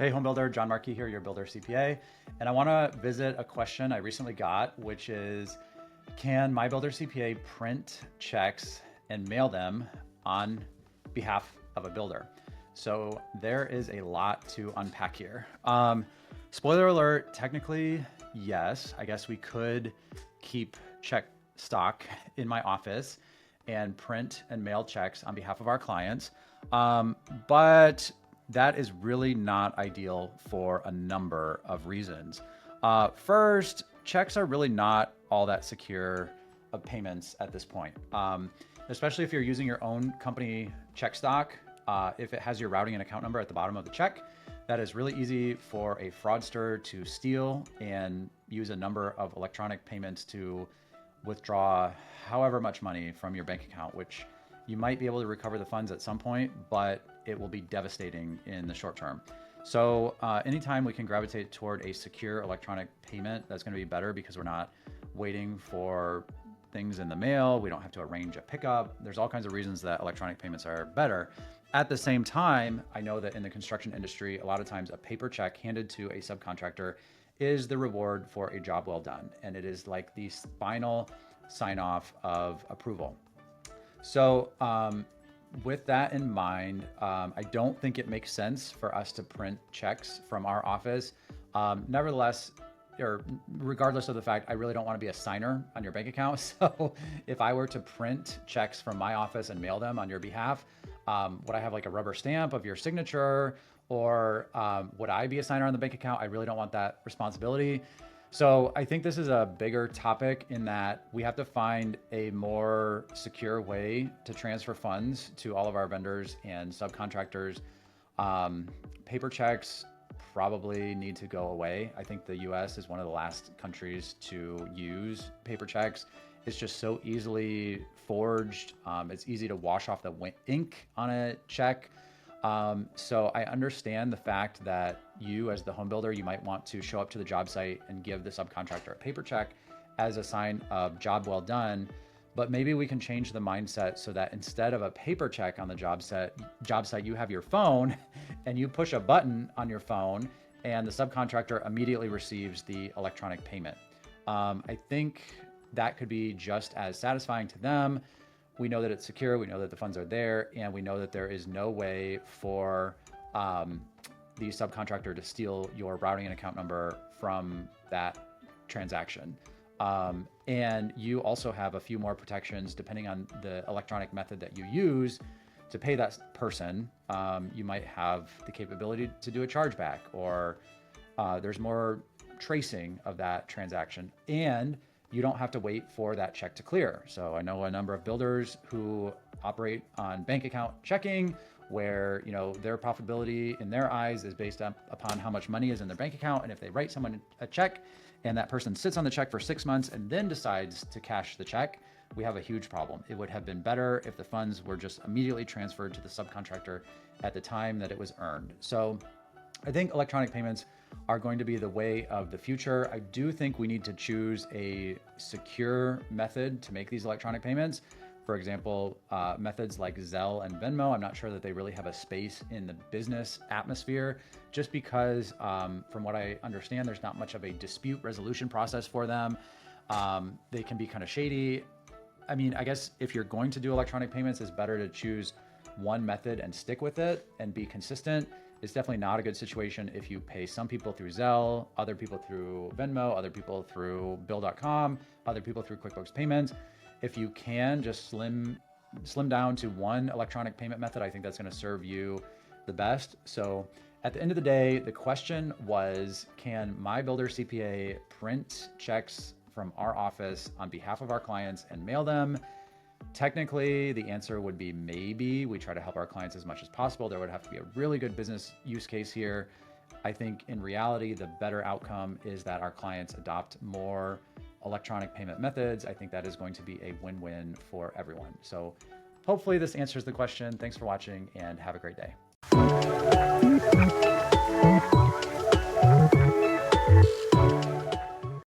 Hey home builder, Jon Markee here, your Builder CPA. And I wanna visit a question I recently got, which is, can my Builder CPA print checks and mail them on behalf of a builder? So there is a lot to unpack here. Spoiler alert, technically, yes, I guess we could keep check stock in my office and print and mail checks on behalf of our clients. But that is really not ideal for a number of reasons. First, checks are really not all that secure of payments at this point, especially if you're using your own company check stock. If it has your routing and account number at the bottom of the check, that is really easy for a fraudster to steal and use a number of electronic payments to withdraw however much money from your bank account, which you might be able to recover the funds at some point, but it will be devastating in the short term. So anytime we can gravitate toward a secure electronic payment, that's going to be better because we're not waiting for things in the mail. We don't have to arrange a pickup. There's all kinds of reasons that electronic payments are better. At the same time, I know that in the construction industry, a lot of times a paper check handed to a subcontractor is the reward for a job well done. And it is like the final sign off of approval. So with that in mind, I don't think it makes sense for us to print checks from our office. Nevertheless, or regardless of the fact, I really don't want to be a signer on your bank account. So if I were to print checks from my office and mail them on your behalf, would I have like a rubber stamp of your signature, or would I be a signer on the bank account? I really don't want that responsibility. So I think this is a bigger topic in that we have to find a more secure way to transfer funds to all of our vendors and subcontractors. Paper checks probably need to go away. I think the US is one of the last countries to use paper checks. It's just so easily forged. It's easy to wash off the ink on a check. So I understand the fact that you as the home builder, you might want to show up to the job site and give the subcontractor a paper check as a sign of job well done. But maybe we can change the mindset so that instead of a paper check on the job site, you have your phone and you push a button on your phone and the subcontractor immediately receives the electronic payment. I think that could be just as satisfying to them. We know that it's secure, we know that the funds are there, and we know that there is no way for the subcontractor to steal your routing and account number from that transaction. And you also have a few more protections depending on the electronic method that you use to pay that person. You might have the capability to do a chargeback, or there's more tracing of that transaction, and you don't have to wait for that check to clear. So I know a number of builders who operate on bank account checking, where their profitability in their eyes is based upon how much money is in their bank account. And if they write someone a check and that person sits on the check for 6 months and then decides to cash the check, we have a huge problem. It would have been better if the funds were just immediately transferred to the subcontractor at the time that it was earned. So I think electronic payments are going to be the way of the future. I do think we need to choose a secure method to make these electronic payments. For example, methods like Zelle and Venmo, I'm not sure that they really have a space in the business atmosphere, just because from what I understand, there's not much of a dispute resolution process for them. They can be kind of shady. I mean, I guess if you're going to do electronic payments, it's better to choose one method and stick with it and be consistent. It's definitely not a good situation if you pay some people through Zelle, other people through Venmo, other people through Bill.com, other people through QuickBooks Payments. If you can just slim down to one electronic payment method, I think that's going to serve you the best. So at the end of the day, the question was, can my Builder CPA print checks from our office on behalf of our clients and mail them? Technically, the answer would be maybe. We try to help our clients as much as possible. There would have to be a really good business use case here. I think in reality, the better outcome is that our clients adopt more electronic payment methods. I think that is going to be a win-win for everyone. So hopefully this answers the question. Thanks for watching and have a great day.